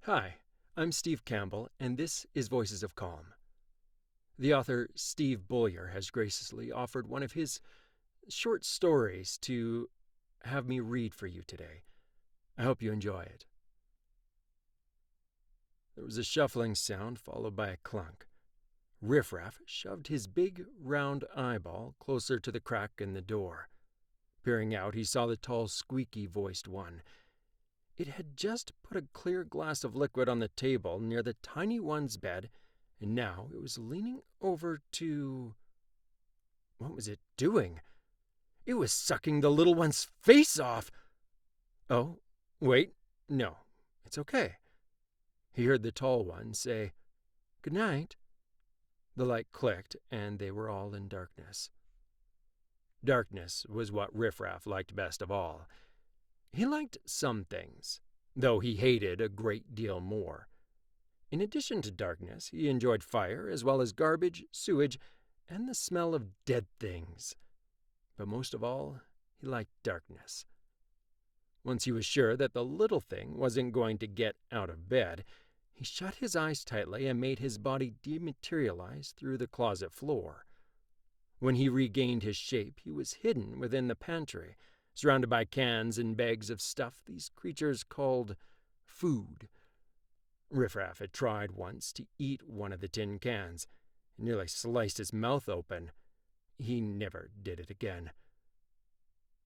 Hi, I'm Steve Campbell, and this is Voices of Calm. The author Steve Beaulieu has graciously offered one of his short stories to have me read for you today. I hope you enjoy it. There was a shuffling sound followed by a clunk. Riffraff shoved his big, round eyeball closer to the crack in the door. Peering out, he saw the tall, squeaky-voiced one. It had just put a clear glass of liquid on the table near the tiny one's bed, and now it was leaning over to... What was it doing? It was sucking the little one's face off! Oh, wait, no, it's okay. He heard the tall one say, "Good night." The light clicked, and they were all in darkness. Darkness was what Riffraff liked best of all. He liked some things, though he hated a great deal more. In addition to darkness, he enjoyed fire as well as garbage, sewage, and the smell of dead things. But most of all, he liked darkness. Once he was sure that the little thing wasn't going to get out of bed, he shut his eyes tightly and made his body dematerialize through the closet floor. When he regained his shape, he was hidden within the pantry, surrounded by cans and bags of stuff these creatures called food. Riffraff had tried once to eat one of the tin cans, and nearly sliced his mouth open. He never did it again.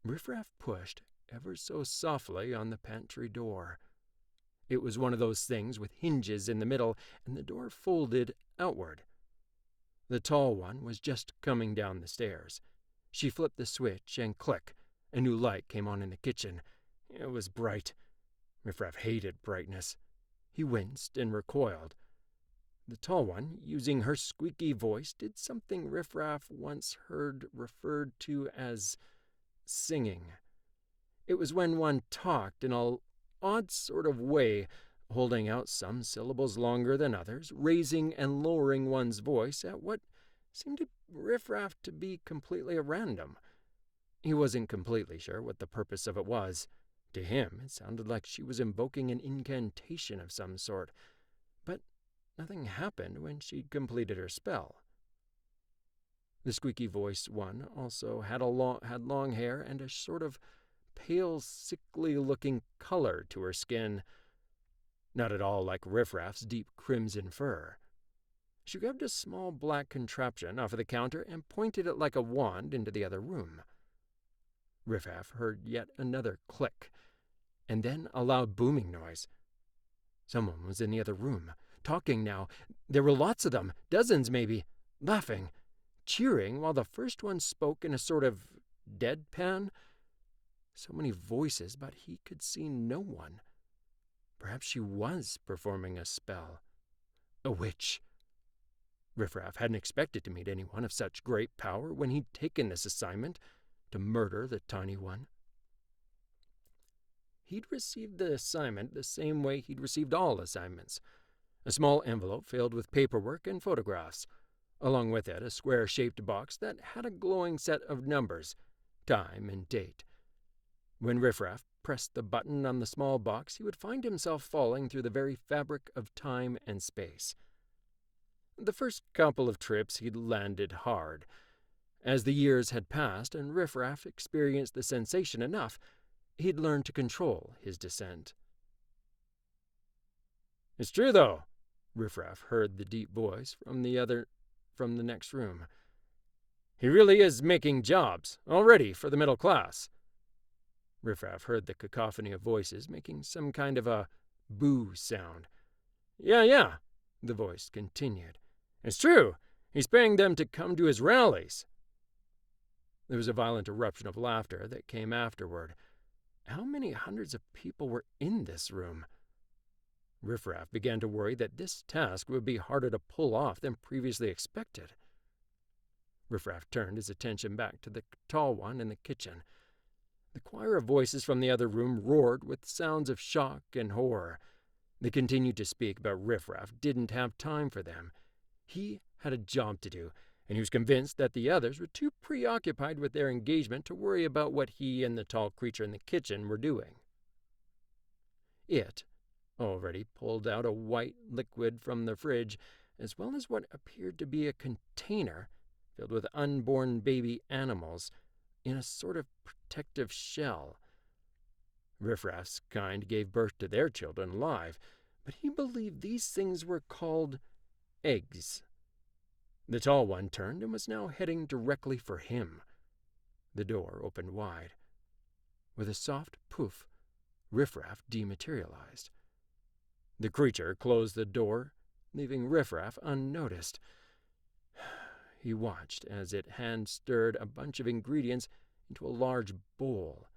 Riffraff pushed ever so softly on the pantry door. It was one of those things with hinges in the middle, and the door folded outward. The tall one was just coming down the stairs. She flipped the switch, and click, a new light came on in the kitchen. It was bright. Riffraff hated brightness. He winced and recoiled. The tall one, using her squeaky voice, did something Riffraff once heard referred to as singing. It was when one talked in an odd sort of way, holding out some syllables longer than others, raising and lowering one's voice at what seemed to Riffraff to be completely at random. He wasn't completely sure what the purpose of it was. To him, it sounded like she was invoking an incantation of some sort, but nothing happened when she'd completed her spell. The squeaky-voiced one also had long hair and a sort of pale, sickly-looking color to her skin, not at all like Riffraff's deep crimson fur. She grabbed a small black contraption off of the counter and pointed it like a wand into the other room. Riffraff heard yet another click, and then a loud booming noise. Someone was in the other room, talking now. There were lots of them, dozens maybe, laughing, cheering, while the first one spoke in a sort of deadpan. So many voices, but he could see no one. Perhaps she was performing a spell. A witch. Riffraff hadn't expected to meet anyone of such great power when he'd taken this assignment to murder the tiny one. He'd received the assignment the same way he'd received all assignments. A small envelope filled with paperwork and photographs. Along with it, a square-shaped box that had a glowing set of numbers, time and date. When Riffraff pressed the button on the small box, he would find himself falling through the very fabric of time and space. The first couple of trips he'd landed hard. As the years had passed and Riffraff experienced the sensation enough, he'd learned to control his descent. "It's true, though," Riffraff heard the deep voice from the next room. "He really is making jobs, already, for the middle class." Riffraff heard the cacophony of voices making some kind of a boo sound. Yeah, the voice continued. "It's true. He's paying them to come to his rallies." There was a violent eruption of laughter that came afterward. How many hundreds of people were in this room? Riffraff began to worry that this task would be harder to pull off than previously expected. Riffraff turned his attention back to the tall one in the kitchen. The choir of voices from the other room roared with sounds of shock and horror. They continued to speak, but Riffraff didn't have time for them. He had a job to do, and he was convinced that the others were too preoccupied with their engagement to worry about what he and the tall creature in the kitchen were doing. It already pulled out a white liquid from the fridge, as well as what appeared to be a container filled with unborn baby animals in a sort of protective shell. Riffraff's kind gave birth to their children live, but he believed these things were called eggs. The tall one turned and was now heading directly for him. The door opened wide. With a soft poof, Riffraff dematerialized. The creature closed the door, leaving Riffraff unnoticed. He watched as it hand-stirred a bunch of ingredients into a large bowl.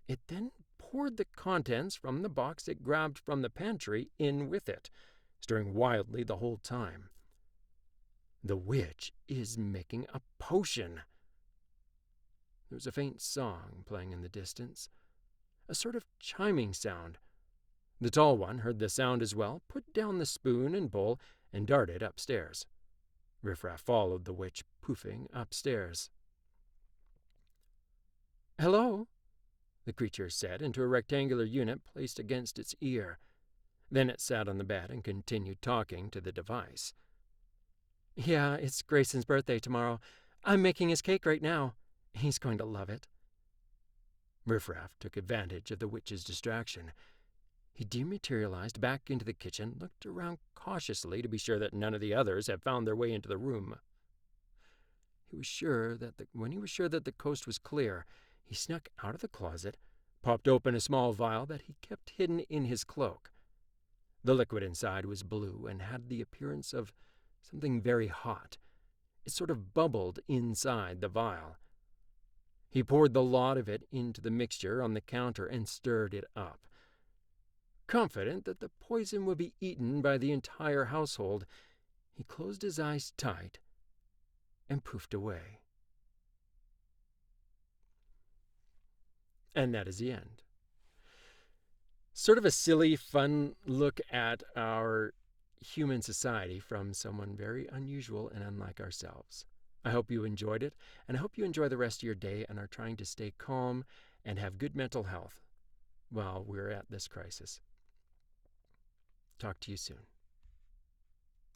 It then poured the contents from the box it grabbed from the pantry in with it, stirring wildly the whole time. The witch is making a potion. There was a faint song playing in the distance, a sort of chiming sound. The tall one heard the sound as well, put down the spoon and bowl, and darted upstairs. Riffraff followed the witch, poofing upstairs. "Hello," the creature said into a rectangular unit placed against its ear. Then it sat on the bed and continued talking to the device. "Yeah, it's Grayson's birthday tomorrow. I'm making his cake right now. He's going to love it." Riffraff took advantage of the witch's distraction. He dematerialized back into the kitchen, looked around cautiously to be sure that none of the others had found their way into the room. When he was sure that the coast was clear, he snuck out of the closet, popped open a small vial that he kept hidden in his cloak. The liquid inside was blue and had the appearance of something very hot. It sort of bubbled inside the vial. He poured the lot of it into the mixture on the counter and stirred it up. Confident that the poison would be eaten by the entire household, he closed his eyes tight and poofed away. And that is the end. Sort of a silly, fun look at our human society from someone very unusual and unlike ourselves. I hope you enjoyed it, and I hope you enjoy the rest of your day and are trying to stay calm and have good mental health while we're at this crisis. Talk to you soon.